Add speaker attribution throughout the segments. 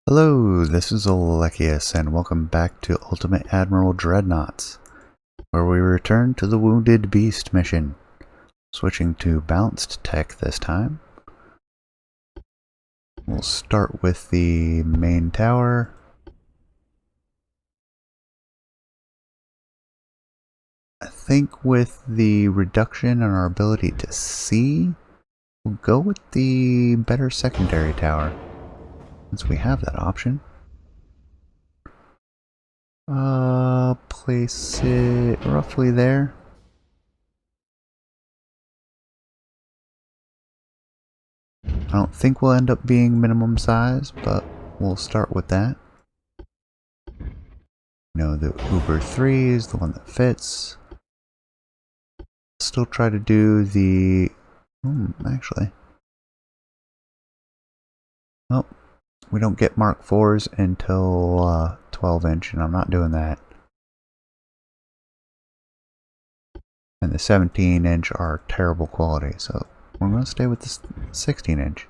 Speaker 1: Hello, this is Alekius, and welcome back to Ultimate Admiral Dreadnoughts, where we return to the Wounded Beast mission. Switching to balanced tech this time. We'll start with the main tower. I think with the reduction in our ability to see, we'll go with the better secondary tower, since we have that option. Place it roughly there. I don't think we'll end up being minimum size, but we'll start with that. The Uber 3 is the one that fits. Still try to do the... actually. Oh, we don't get Mark 4s until 12 inch, and I'm not doing that. And the 17 inch are terrible quality, so we're going to stay with the 16 inch.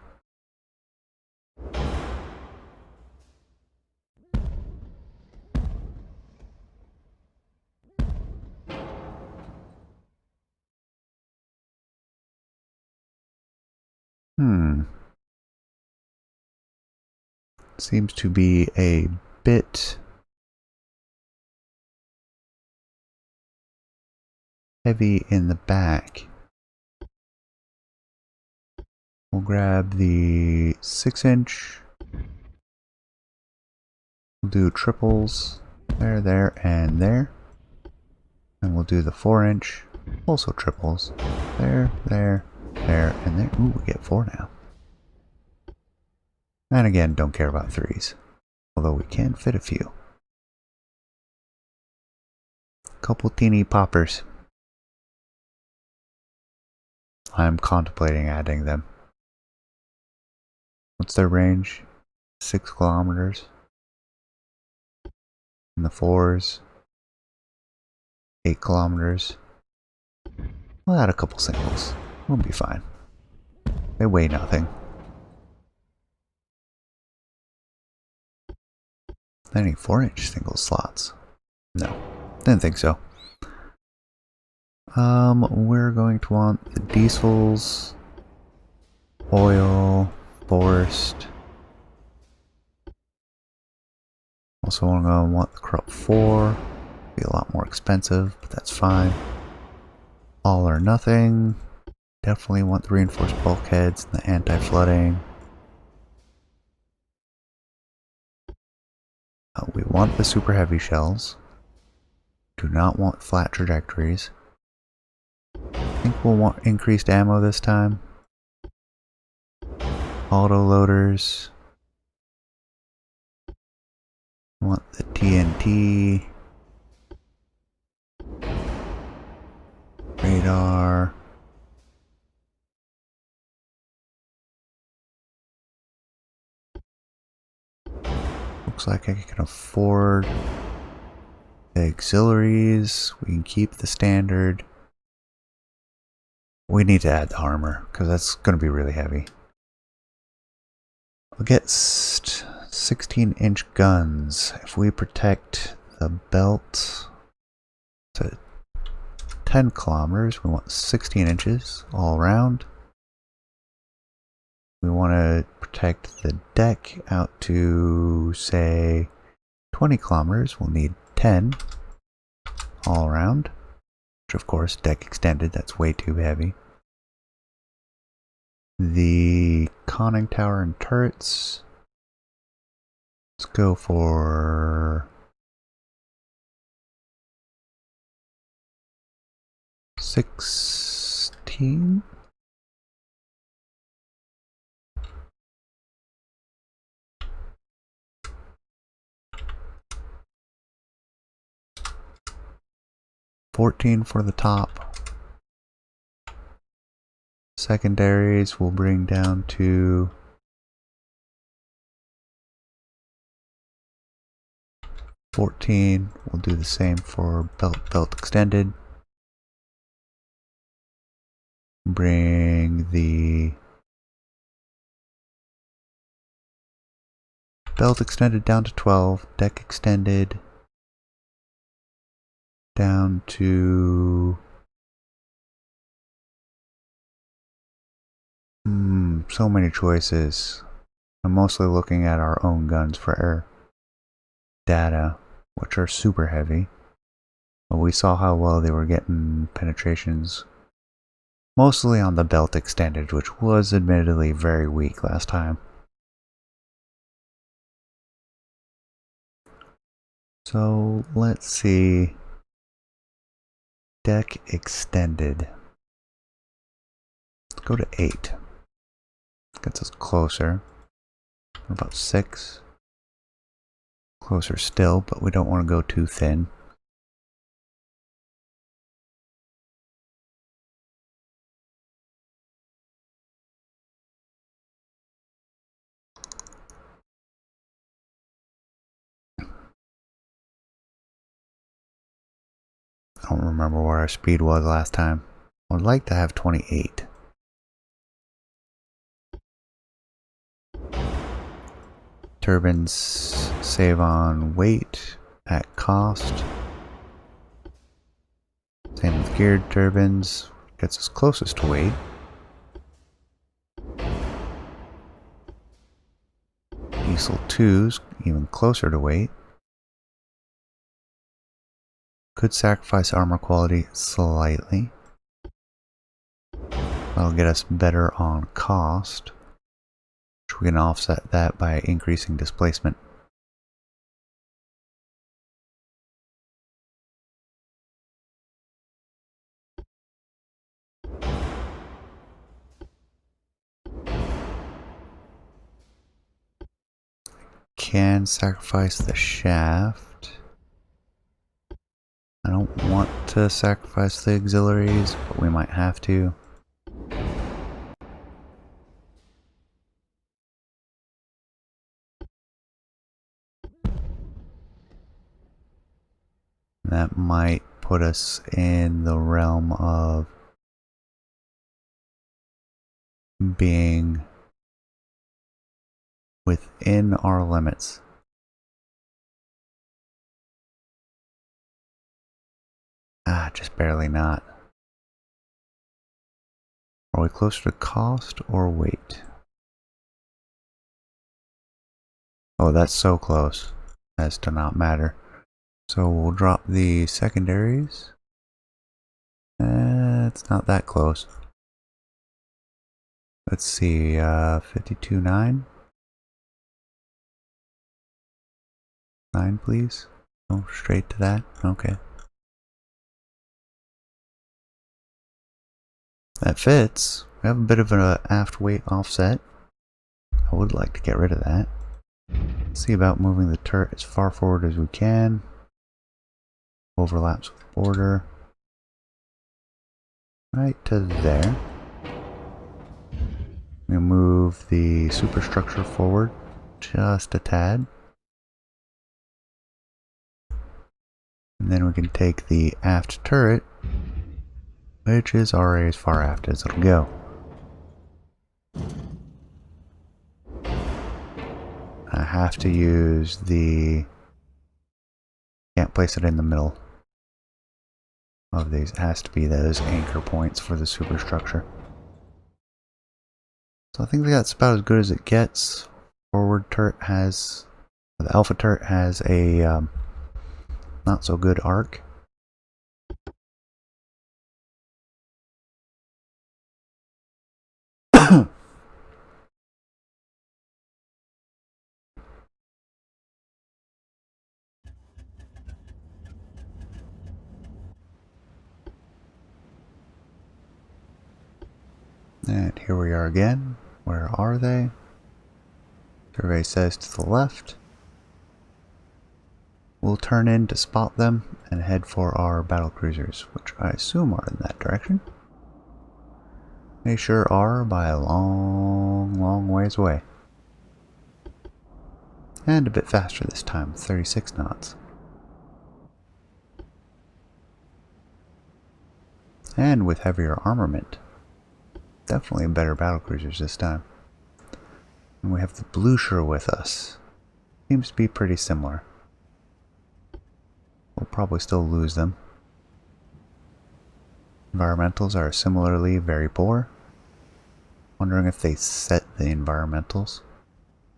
Speaker 1: Seems to be a bit heavy in the back. We'll grab the 6 inch. We'll do triples there, there, and there. And we'll do the 4 inch. Also triples. There, there, there, and there. Ooh, we get 4 now. And again, don't care about 3s. Although we can fit a few. Couple teeny poppers. I'm contemplating adding them. What's their range? 6 kilometers. And the 4s, 8 kilometers. We'll add a couple singles. We'll be fine. They weigh nothing. Any 4 inch single slots? No, didn't think so. We're going to want the diesels, oil, forest. Also, I'm going to want the Corrupt 4. Be a lot more expensive, but that's fine. All or nothing. Definitely want the reinforced bulkheads and the anti-flooding. We want the super heavy shells. Do not want flat trajectories. I think we'll want increased ammo this time. Auto loaders. Want the TNT. Radar. Looks like I can afford the auxiliaries. We can keep the standard. We need to add the armor, because that's going to be really heavy. We'll get 16 inch guns. If we protect the belt to 10 kilometers, we want 16 inches all around. We want to protect the deck out to, say, 20 kilometers. We'll need 10 all around. Which, of course, deck extended, that's way too heavy. The conning tower and turrets. Let's go for 16. $14 for the top. Secondaries will bring down to $14. We'll do the same for belt extended. Bring the Belt extended down to 12. Deck extended down to... so many choices. I'm mostly looking at our own guns for air data, which are super heavy. But we saw how well they were getting penetrations. Mostly on the belt extended, which was admittedly very weak last time. So let's see. Deck extended. Let's go to 8. Gets us closer. We're about 6. Closer still, but we don't want to go too thin. I don't remember what our speed was last time. I would like to have 28. Turbines save on weight at cost. Same with geared turbines. Gets us closest to weight. Diesel 2s, even closer to weight. Could sacrifice armor quality slightly. That'll get us better on cost. Which we can offset that by increasing displacement. Can sacrifice the shaft. I don't want to sacrifice the auxiliaries, but we might have to. That might put us in the realm of being within our limits. Just barely not. Are we closer to cost or weight? Oh, that's so close as to not matter. So we'll drop the secondaries. It's not that close. Let's see, 52.9. 9, please. Oh, straight to that. Okay. That fits. We have a bit of an aft weight offset. I would like to get rid of that. See about moving the turret as far forward as we can. Overlaps with border. Right to there. We move the superstructure forward just a tad. And then we can take the aft turret, which is already as far aft as it'll go. I have to use the... Can't place it in the middle of these. It has to be those anchor points for the superstructure. So I think that's about as good as it gets. Forward turret has... The alpha turret has a not so good arc. And here we are again. Where are they? Survey says to the left. We'll turn in to spot them and head for our battle cruisers, which I assume are in that direction. They sure are by a long, long ways away. And a bit faster this time, 36 knots. And with heavier armament. Definitely better battle cruisers this time. And we have the Blucher with us. Seems to be pretty similar. We'll probably still lose them. Environmentals are similarly very poor. Wondering if they set the environmentals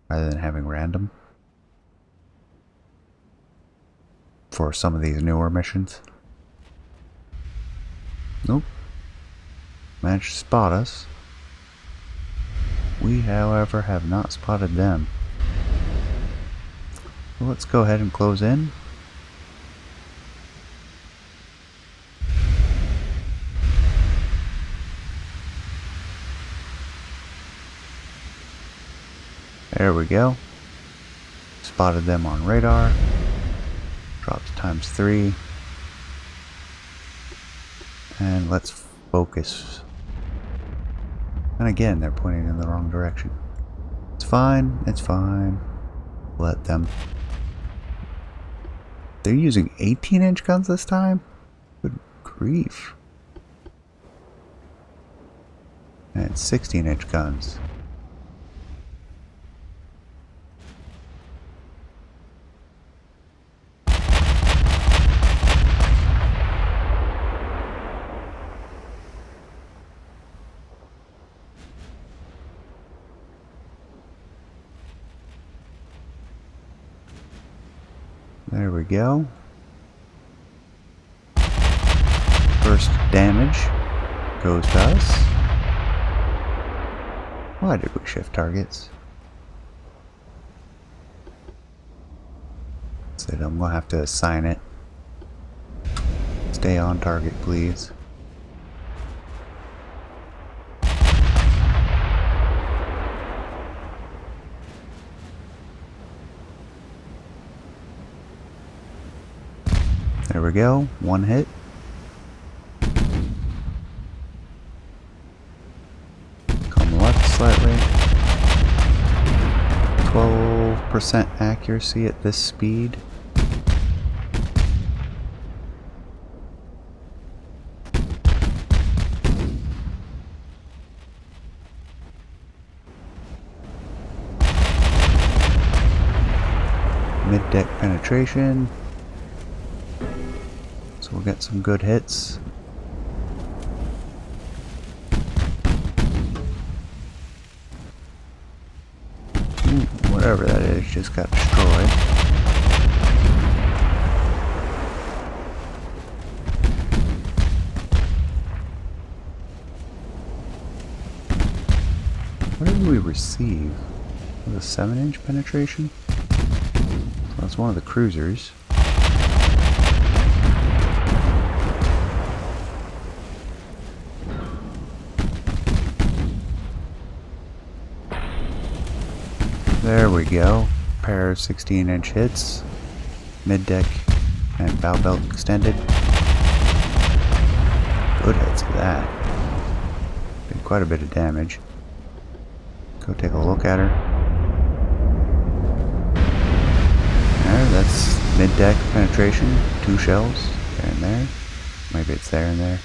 Speaker 1: rather than having random for some of these newer missions. Nope. Managed to spot us. We, however, have not spotted them. Well, let's go ahead and close in. There we go. Spotted them on radar. Drops ×3. And let's focus. And again, they're pointing in the wrong direction. It's fine, it's fine. Let them. They're using 18-inch guns this time? Good grief. And 16-inch guns. There we go. First damage goes to us. Why did we shift targets? Said I'm gonna have to assign it. Stay on target, please. There we go, one hit. Come left slightly. 12% accuracy at this speed. Mid-deck penetration. We'll get some good hits. Whatever that is just got destroyed. What did we receive? Was a 7-inch penetration? So that's one of the cruisers. There we go. Pair of 16-inch hits. Mid-deck and bow belt extended. Good hits of that. Did quite a bit of damage. Go take a look at her. There, that's mid-deck penetration. 2 shells. There and there. Maybe it's there and there.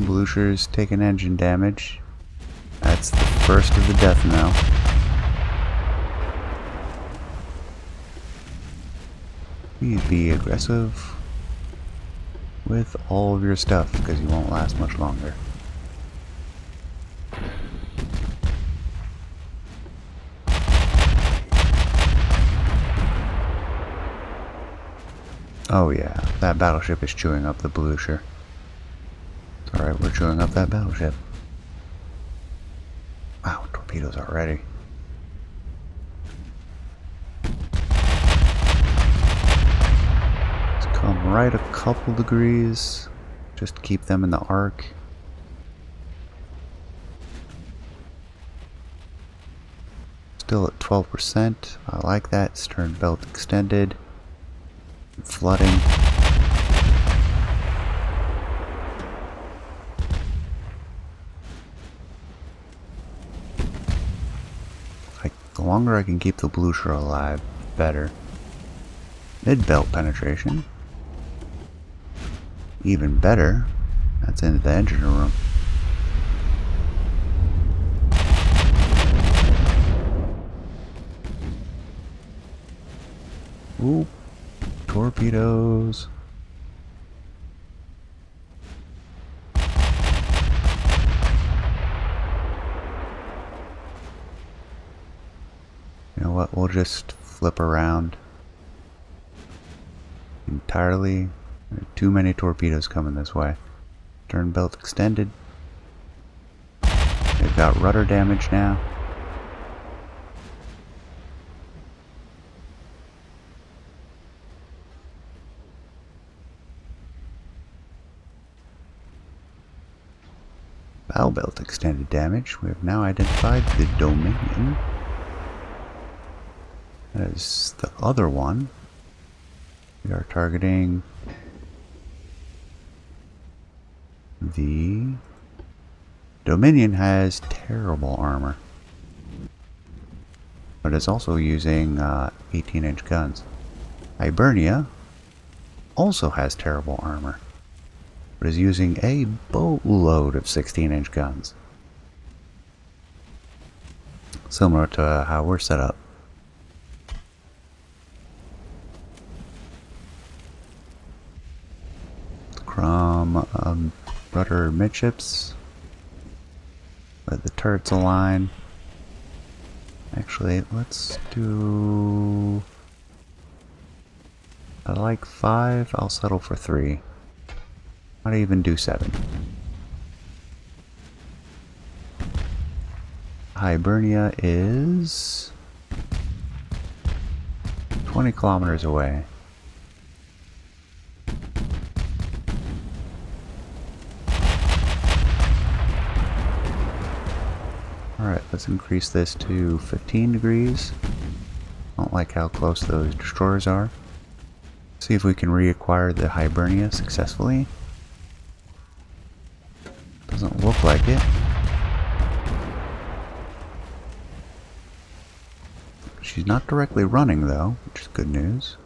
Speaker 1: Blucher's taking engine damage. That's the first of the death knell. Please be aggressive with all of your stuff because you won't last much longer. Oh yeah, that battleship is chewing up the Blucher. Alright, we're chewing up that battleship. Wow, torpedoes already. Let's come right a couple degrees. Just to keep them in the arc. Still at 12%. I like that. Stern belt extended. Flooding. The longer I can keep the Blucher alive, better. Mid-belt penetration. Even better. That's into the engine room. Ooh, torpedoes. You know what, we'll just flip around entirely. There are too many torpedoes coming this way. Stern belt extended. They've got rudder damage now. Bow belt extended damage. We have now identified the Dominion. That is the other one. We are targeting the Dominion. Has terrible armor, but is also using 18-inch guns. Hibernia also has terrible armor, but is using a boatload of 16-inch guns. Similar to how we're set up. From rudder midships, let the turrets align. Actually, let's do... I like 5, I'll settle for 3. Might even do 7. Hibernia is 20 kilometers away. Alright, let's increase this to 15 degrees. Don't like how close those destroyers are. See if we can reacquire the Hibernia successfully. Doesn't look like it. She's not directly running though, which is good news.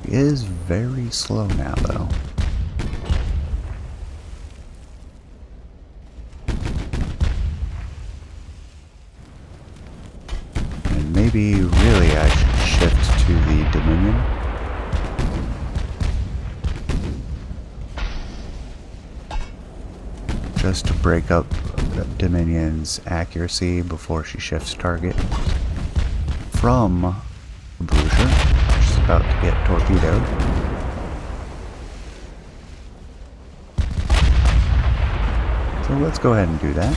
Speaker 1: She is very slow now though. And maybe really I should shift to the Dominion. Just to break up Dominion's accuracy before she shifts target from Bruiser, which is about to get torpedoed. So let's go ahead and do that.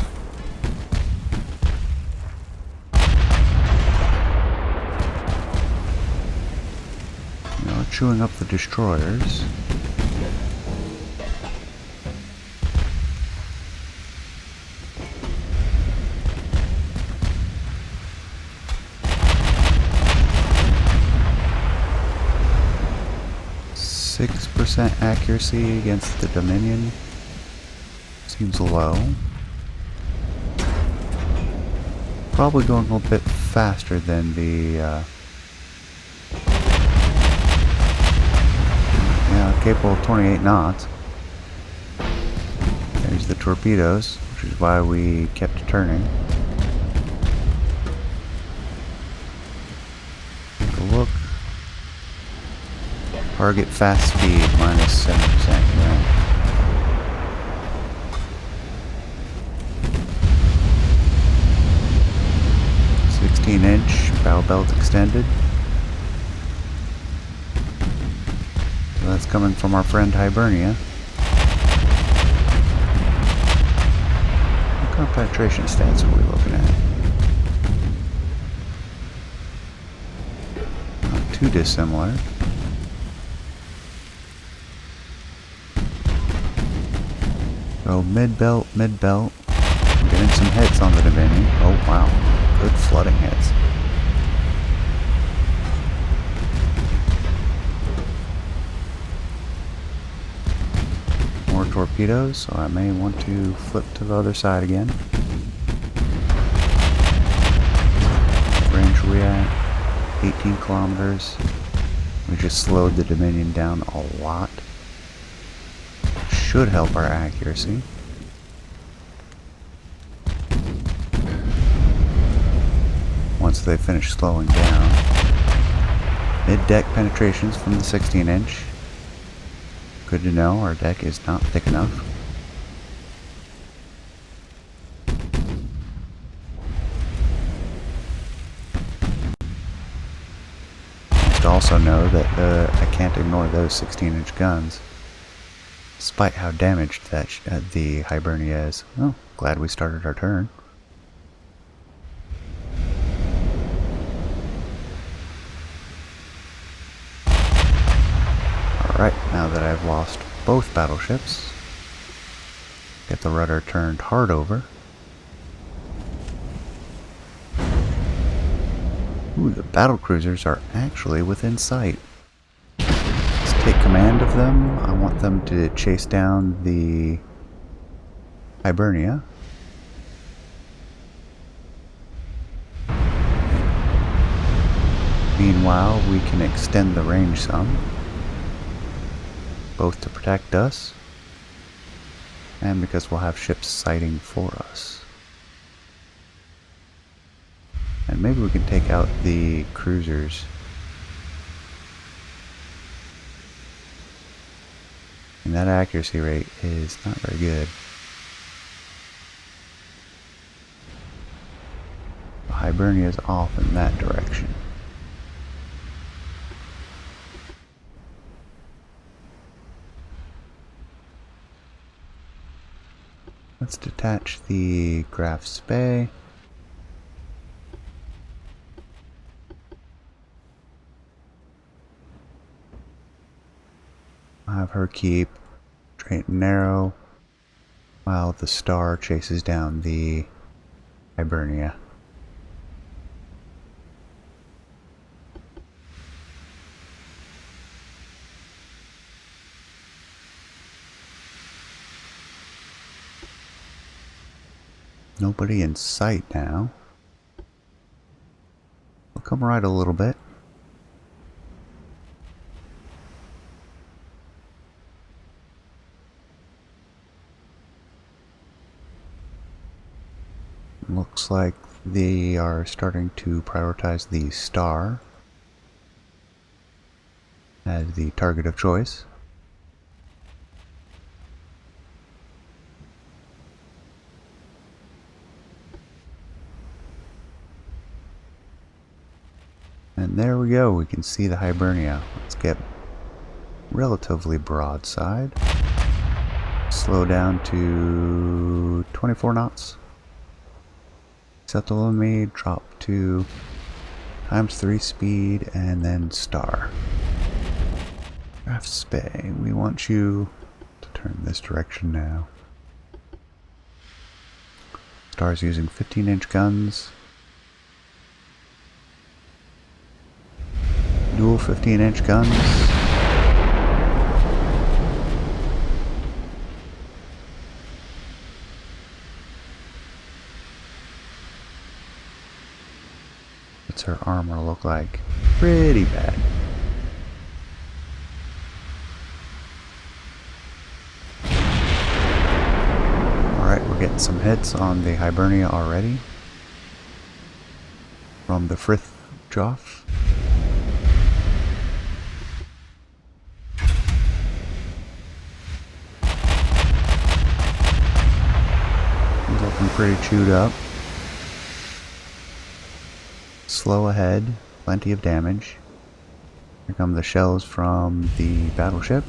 Speaker 1: Now we're chewing up the destroyers. Accuracy against the Dominion seems low. Probably going a little bit faster than the yeah, capable of 28 knots. There's the torpedoes, which is why we kept turning. Take a look. Target fast speed minus 7%. Yeah. 16-inch bow belt extended. So that's coming from our friend Hibernia. What kind of penetration stats are we looking at? Not too dissimilar. So mid-belt, mid-belt. We're getting some hits on the Dominion. Oh wow, good flooding hits. torpedoes, so I may want to flip to the other side again. What range are we at? 18 kilometers. We just slowed the Dominion down a lot. Should help our accuracy. Once they finish slowing down. Mid-deck penetrations from the 16-inch. Good to know, our deck is not thick enough. Must also know that I can't ignore those 16-inch guns, despite how damaged that the Hibernia is. Well, glad we started our turn. Alright, now that I've lost both battleships, get the rudder turned hard over. Ooh, the battle cruisers are actually within sight. Let's take command of them. I want them to chase down the Hibernia. Meanwhile, we can extend the range some, both to protect us and because we'll have ships sighting for us. And maybe we can take out the cruisers. And that accuracy rate is not very good. The Hibernia is off in that direction. Let's detach the Graf Spee. I'll have her keep straight and narrow while the Star chases down the Hibernia. Nobody in sight now. We'll come right a little bit. Looks like they are starting to prioritize the Star as the target of choice. And there we go, we can see the Hibernia. Let's get relatively broadside. Slow down to 24 knots. Set the limit, drop to ×3 speed, and then Star. Graf Spee, we want you to turn this direction now. Star's using 15-inch guns. Dual 15-inch guns. What's her armor look like? Pretty bad. Alright, we're getting some hits on the Hibernia already from the Frith Joff. Looking pretty chewed up. Slow ahead, plenty of damage. Here come the shells from the battleship.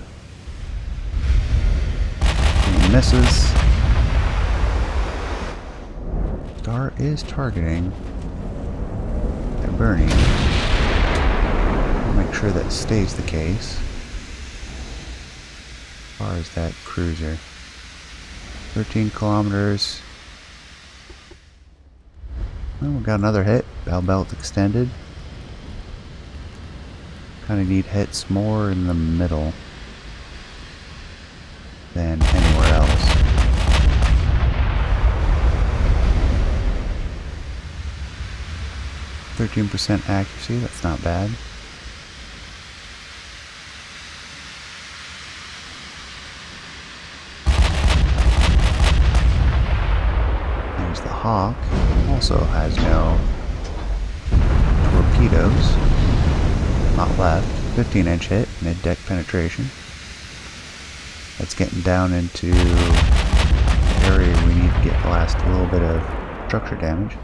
Speaker 1: He misses. Star is targeting Hibernia. I'll make sure that stays the case. As far as that cruiser. 13 kilometers. Well, we got another hit. Bow belt extended. Kind of need hits more in the middle than anywhere 13% accuracy, that's not bad. There's the Hawk, also has no torpedoes. Not left. 15-inch hit, mid-deck penetration. That's getting down into the area we need to get the last little bit of structure damage.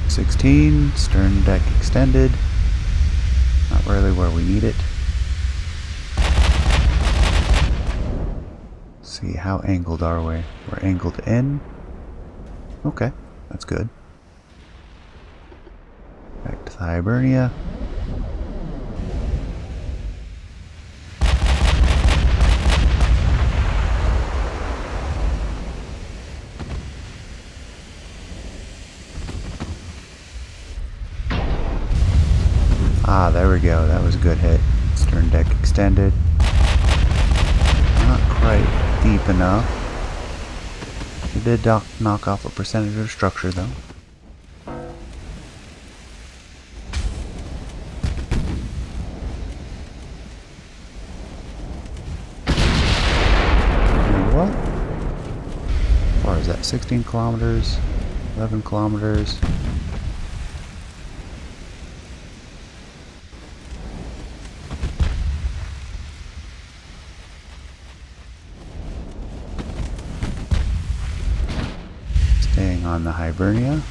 Speaker 1: 16, stern deck extended. Not really where we need it. Let's see, how angled are we? We're angled in. Okay, that's good. Back to the Hibernia. Ah, there we go. That was a good hit. Stern deck extended. Not quite deep enough. It did knock off a percentage of structure, though. And what? How far is that? 16 kilometers? 11 kilometers? Staying on the Hibernia.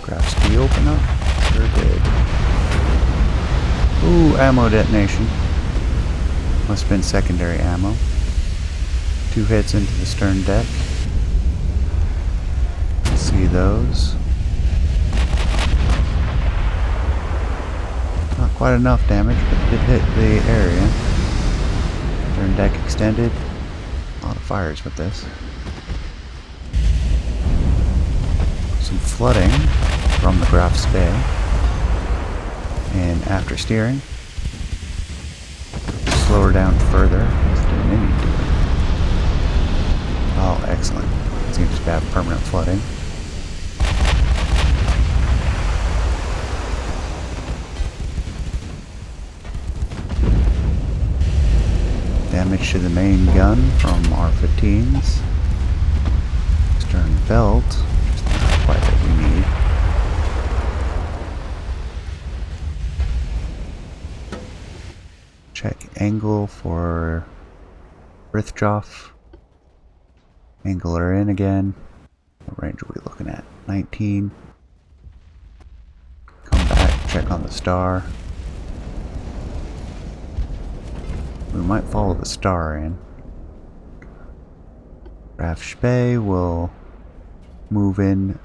Speaker 1: Graphs key open up? Sure did. Ooh, ammo detonation. Must have been secondary ammo. 2 hits into the stern deck. See those. Not quite enough damage, but it did hit the area. Stern deck extended. A lot of fires with this. Some flooding from the Graf's Bay. And after steering, slow her down further. Oh, excellent. Seems to have permanent flooding. Damage to the main gun from R-15s. Stern belt, just not quite what we need. Check angle for Rithjoff. Angle her in again. What range are we looking at? 19. Come back, check on the star. We might follow the star in. Graf Spee will move in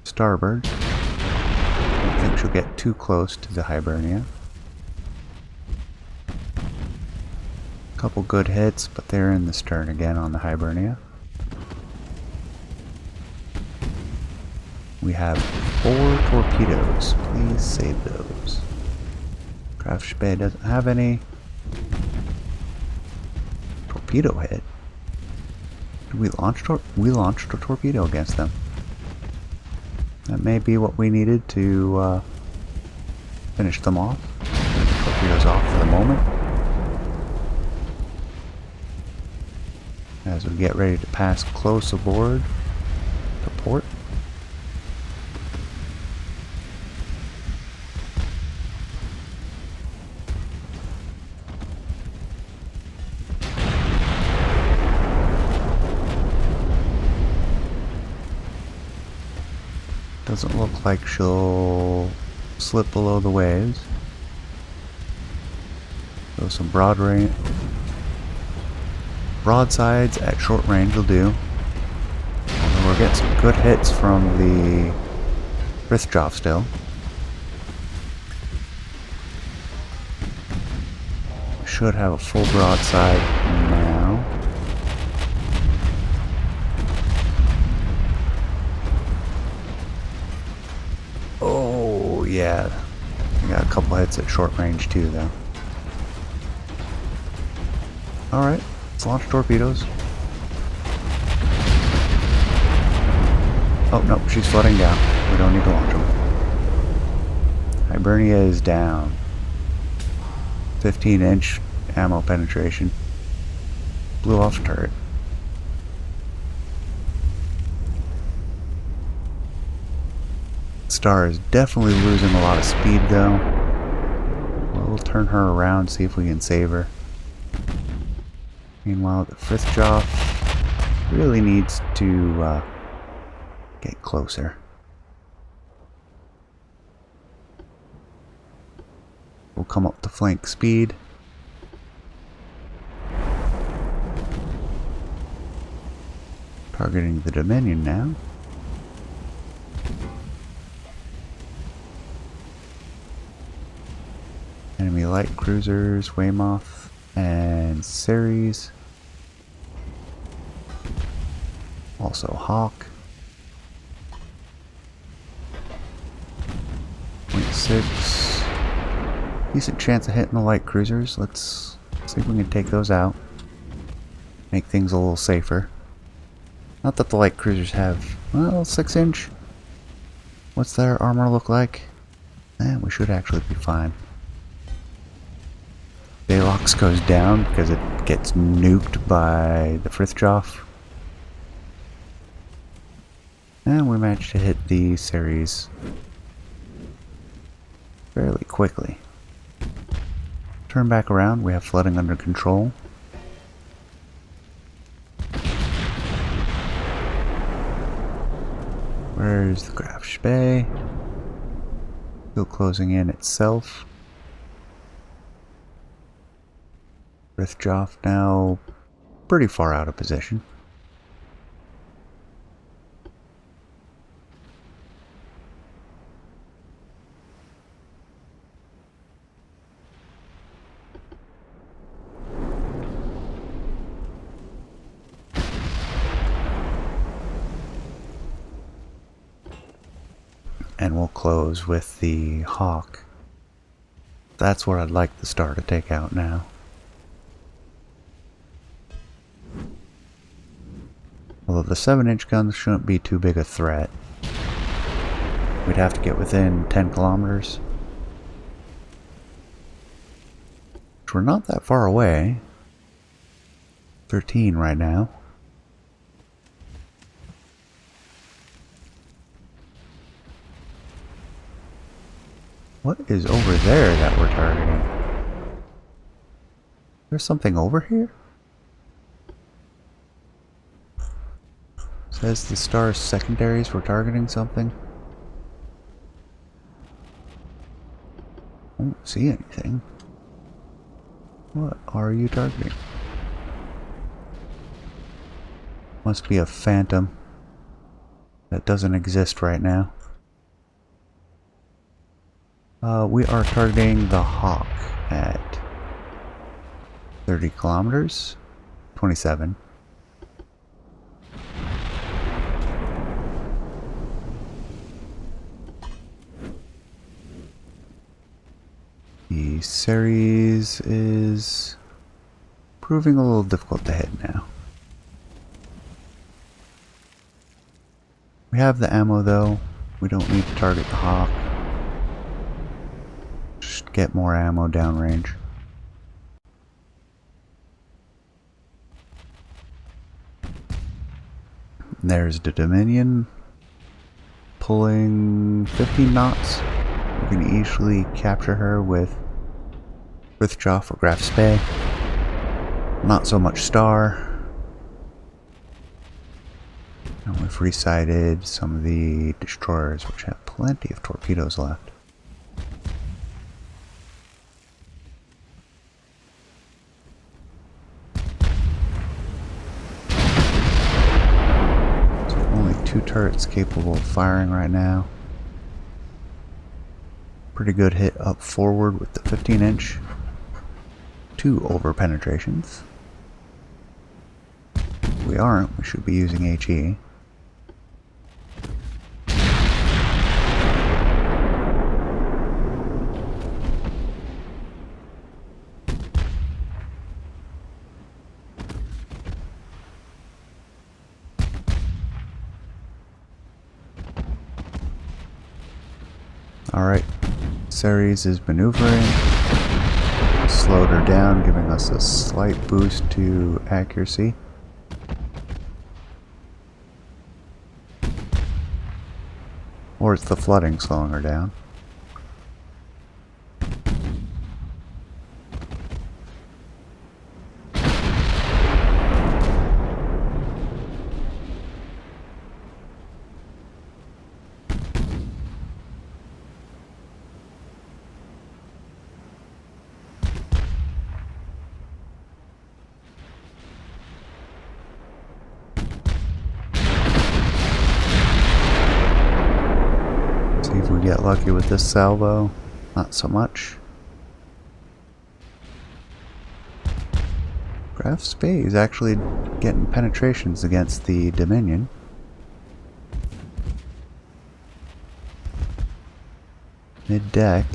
Speaker 1: starboard. I don't think she'll get too close to the Hibernia. Couple good hits, but they're in the stern again on the Hibernia. We have 4 torpedoes. Please save those. Graf Spee doesn't have any. Torpedo hit. Did we launched a torpedo against them. That may be what we needed to finish them off. Torpedoes off for the moment. As we get ready to pass close aboard to port. Doesn't look like she'll slip below the waves. So some broadsides at short range will do. Although we're getting some good hits from the Rithjoff still. Should have a full broadside now. Oh yeah, I got a couple hits at short range too though. Alright, let's launch torpedoes. Oh, no, she's flooding down. We don't need to launch them. Hibernia is down. 15-inch ammo penetration. Blew off turret. Star is definitely losing a lot of speed though. We'll turn her around, see if we can save her. Meanwhile, the Frithjof really needs to get closer. We'll come up to flank speed. Targeting the Dominion now. Enemy light cruisers, Weymouth, and Ceres. Also Hawk. 0.6. Decent chance of hitting the light cruisers. Let's see if we can take those out. Make things a little safer. Not that the light cruisers have, well, 6-inch. What's their armor look like? We should actually be fine. EA-A6 goes down because it gets nuked by the Frithjof. And we managed to hit the Ceres fairly quickly. Turn back around, we have flooding under control. Where's the Graf Spee? Still closing in itself. Frithjof now pretty far out of position. And we'll close with the Hawk. That's what I'd like the Star to take out now. Although the 7-inch guns shouldn't be too big a threat. We'd have to get within 10 kilometers. Which we're not that far away. 13 right now. What is over there that we're targeting? There's something over here? Says the Star's secondaries were targeting something. I don't see anything. What are you targeting? Must be a phantom that doesn't exist right now. We are targeting the Hawk at 30 kilometers, 27. The Ceres is proving a little difficult to hit now. We have the ammo though. We don't need to target the Hawk. Just get more ammo downrange. There's the Dominion pulling 15 knots. We can easily capture her with Frithjof or Graf Spee. Not so much Star. And we've resighted some of the destroyers, which have plenty of torpedoes left. So only 2 turrets capable of firing right now. Pretty good hit up forward with the 15-inch. 2 over penetrations. If we aren't, we should be using HE. Alright, Ceres is maneuvering. Slowed her down, giving us a slight boost to accuracy. Or it's the flooding slowing her down. See if we get lucky with this salvo. Not so much. Graf Spee is actually getting penetrations against the Dominion. Mid-deck.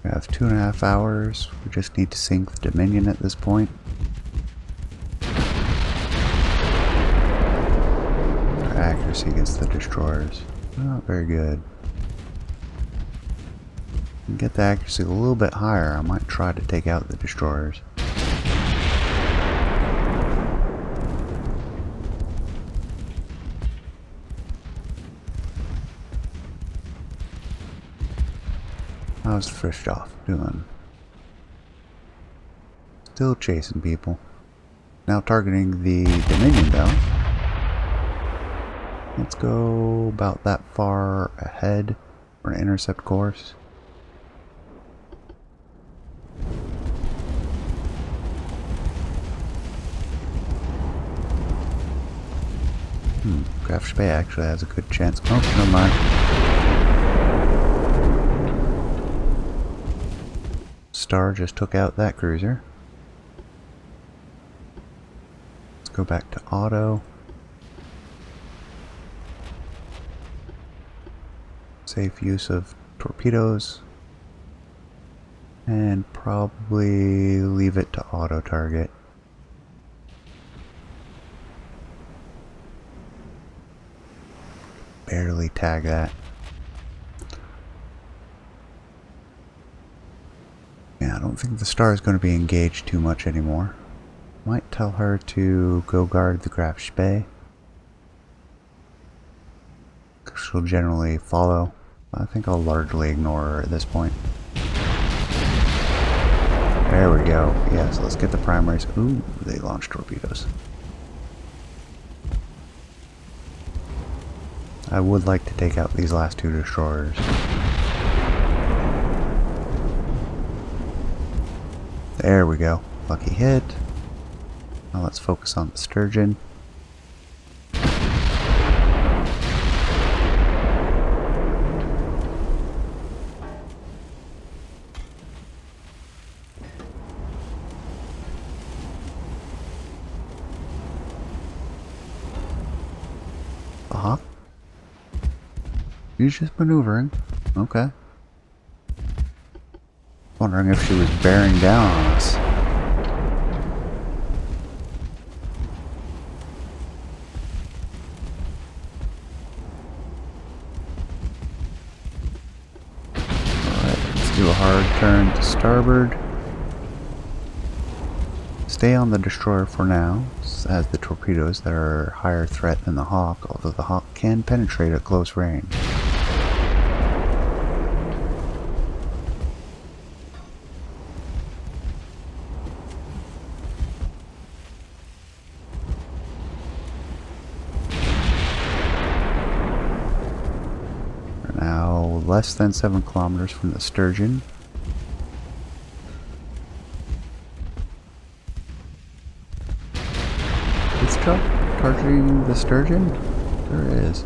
Speaker 1: We have 2.5 hours. We just need to sink the Dominion at this point. Our accuracy against the destroyers, not very good. And get the accuracy a little bit higher, I might try to take out the destroyers. How's Frischhoff doing? Still chasing people. Now targeting the Dominion though. Let's go about that far ahead for an intercept course. Graf Spee actually has a good chance. Oh, never mind. Star just took out that cruiser. Let's go back to auto. Safe use of torpedoes. And probably leave it to auto target. Barely tag that. Yeah, I don't think the Star is going to be engaged too much anymore. Might tell her to go guard the Graf Spee. She'll generally follow. I think I'll largely ignore her at this point. There we go. Yeah, so let's get the primaries. Ooh, they launched torpedoes. I would like to take out these last two destroyers. There we go. Lucky hit. Now let's focus on the Sturgeon. Uh-huh. She's just maneuvering. Okay. Wondering if she was bearing down on us. Alright, let's do a hard turn to starboard. Stay on the destroyer for now, as the torpedoes that are a higher threat than the Hawk, although the Hawk can penetrate at close range. We're now less than 7 kilometers from the Sturgeon. Is truck targeting the Sturgeon? There is.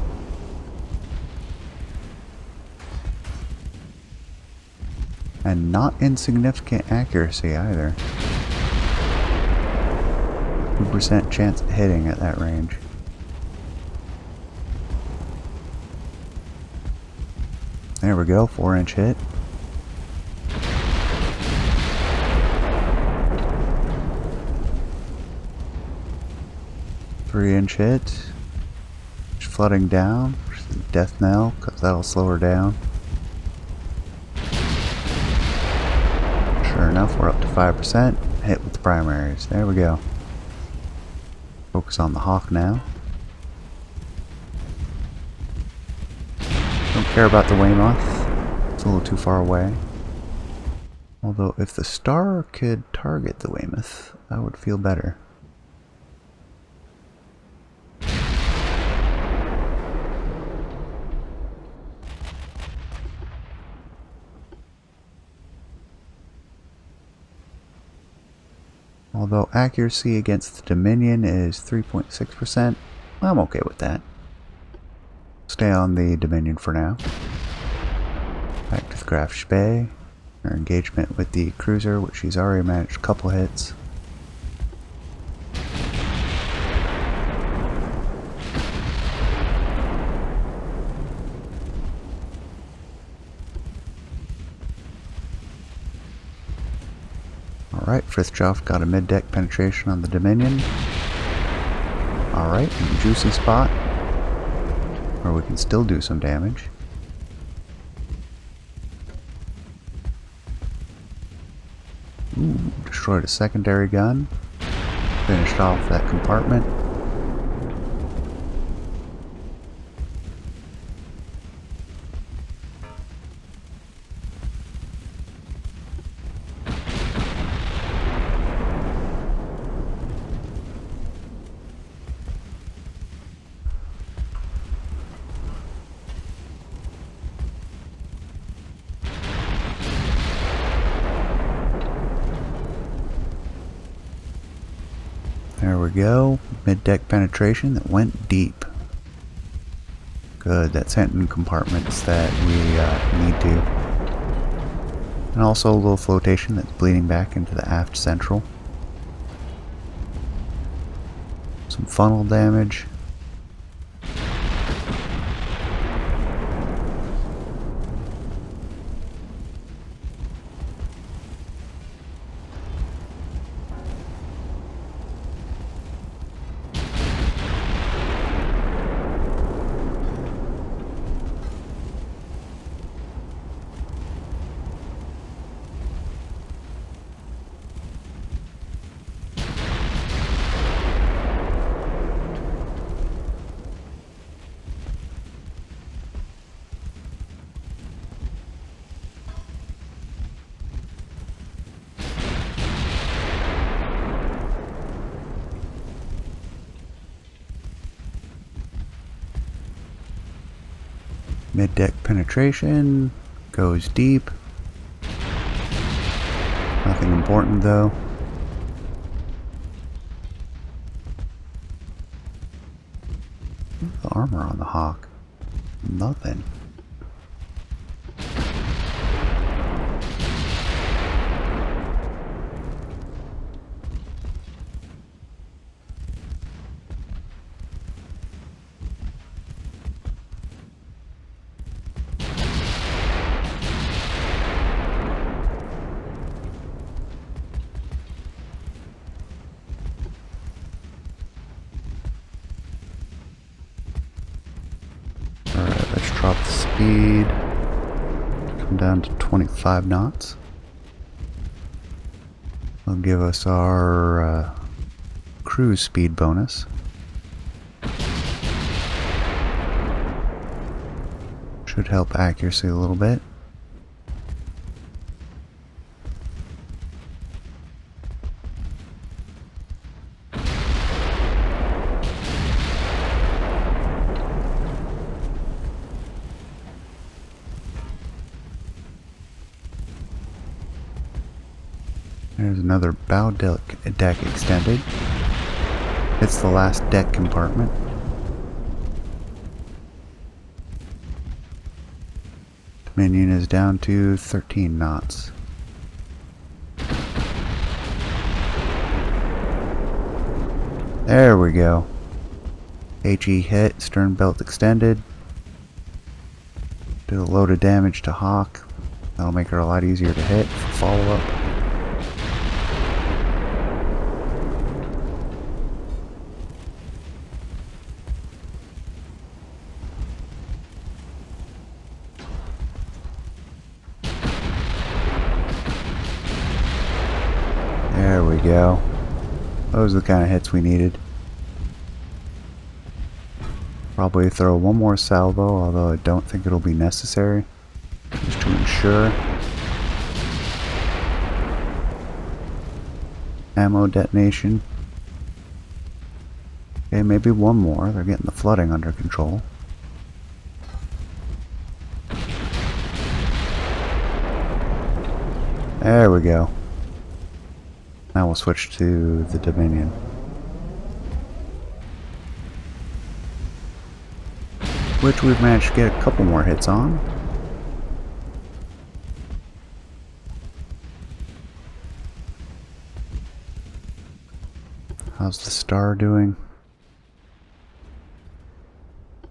Speaker 1: And not insignificant accuracy either. 2% chance of hitting at that range. There we go, 4-inch hit. Three-inch hit. Just flooding down. Death knell, because that'll slow her down. Sure enough, we're up to 5%. Hit with the primaries. There we go. Focus on the Hawk now. Don't care about the Weymouth. It's a little too far away. Although, if the star could target the Weymouth, I would feel better. Although accuracy against the Dominion is 3.6%, I'm okay with that. Stay on the Dominion for now. Back to the Graf Spee. Our engagement with the cruiser, which she's already managed a couple hits. Alright, Frithjof got a mid-deck penetration on the Dominion. Alright, juicy spot where we can still do some damage. Ooh, destroyed a secondary gun. Finished off that compartment. There we go. Mid-deck penetration that went deep. Good, that's hitting compartments that we need to. And also a little flotation that's bleeding back into the aft central. Some funnel damage. Mid-deck penetration goes deep. Nothing important though. The armor on the Hawk. Nothing. Alright, let's drop the speed. Come down to 25 knots. It'll give us our cruise speed bonus. Should help accuracy a little bit. There's another bow deck extended. It's the last deck compartment. Dominion is down to 13 knots. There we go. HE hit, stern belt extended. Did a load of damage to Hawk. That'll make her a lot easier to hit for follow-up. There we go. Those are the kind of hits we needed. Probably throw one more salvo, although I don't think it'll be necessary. Just to ensure. Ammo detonation. Okay, maybe one more. They're getting the flooding under control. There we go. Now we'll switch to the Dominion. Which we've managed to get a couple more hits on. How's the Star doing?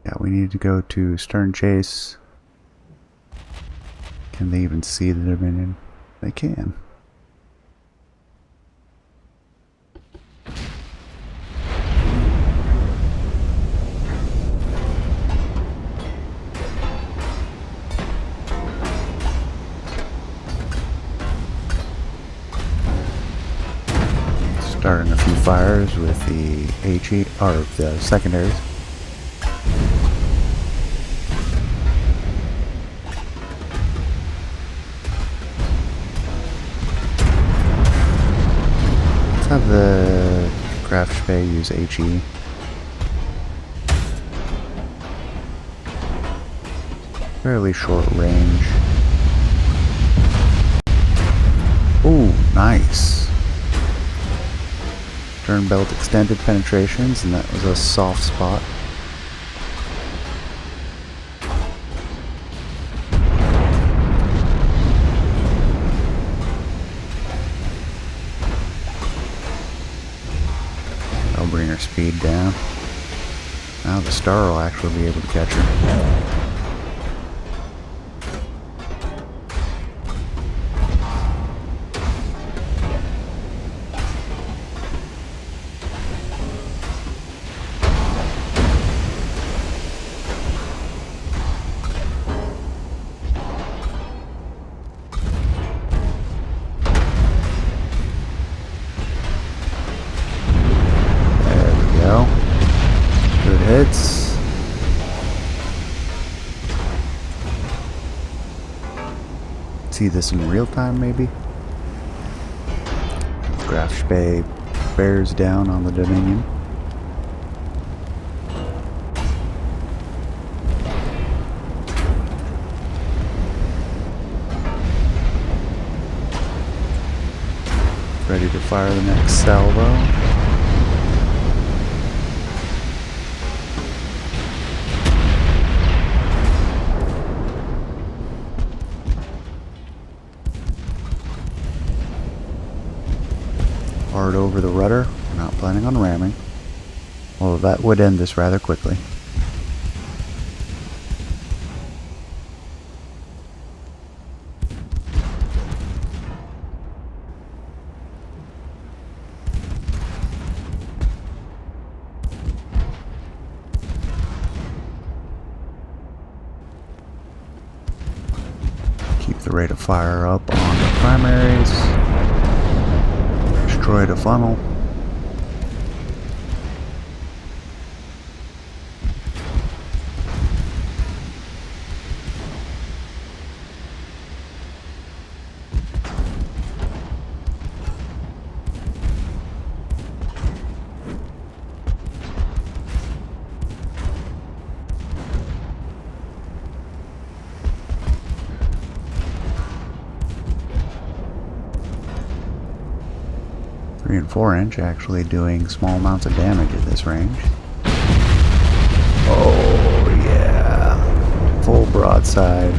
Speaker 1: Yeah, we need to go to stern chase. Can they even see the Dominion? They can. Starting a few fires with the HE, or the secondaries. Let's have the craft bay use HE. Fairly short range. Ooh, nice. Stern belt extended penetrations, and that was a soft spot. That'll bring her speed down. Now the Star will actually be able to catch her. Good hits. See this in real time, maybe? Graf Bay bears down on the Dominion. Ready to fire the next salvo. Hard over the rudder. We're not planning on ramming. Well, that would end this rather quickly. Keep the rate of fire up on the primaries. Destroy the funnel. And 4-inch actually doing small amounts of damage at this range. Oh yeah, full broadside.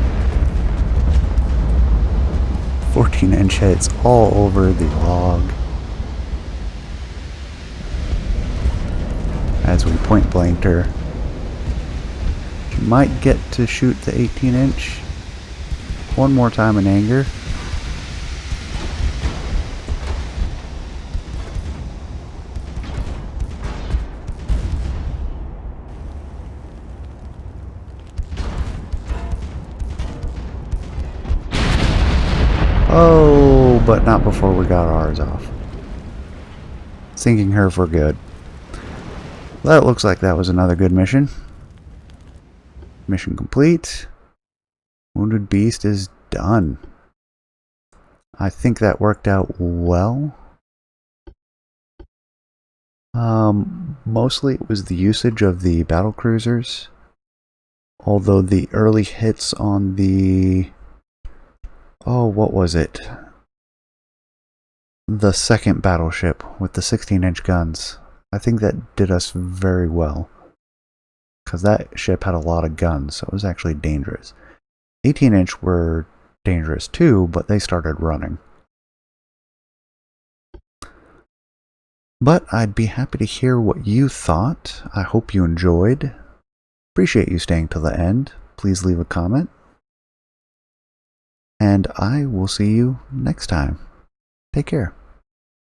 Speaker 1: 14-inch hits all over the log. so we point blanked her. She might get to shoot the 18-inch one more time in anger. Oh, but not before we got ours off. Sinking her for good. That looks like that was another good mission. Mission complete. Wounded Beast is done. I think that worked out well. Mostly it was the usage of the battle cruisers. Although the early hits on the... Oh, what was it? The second battleship with the 16-inch guns. I think that did us very well. Because that ship had a lot of guns, so it was actually dangerous. 18-inch were dangerous too, but they started running. But I'd be happy to hear what you thought. I hope you enjoyed. Appreciate you staying till the end. Please leave a comment. And I will see you next time. Take care.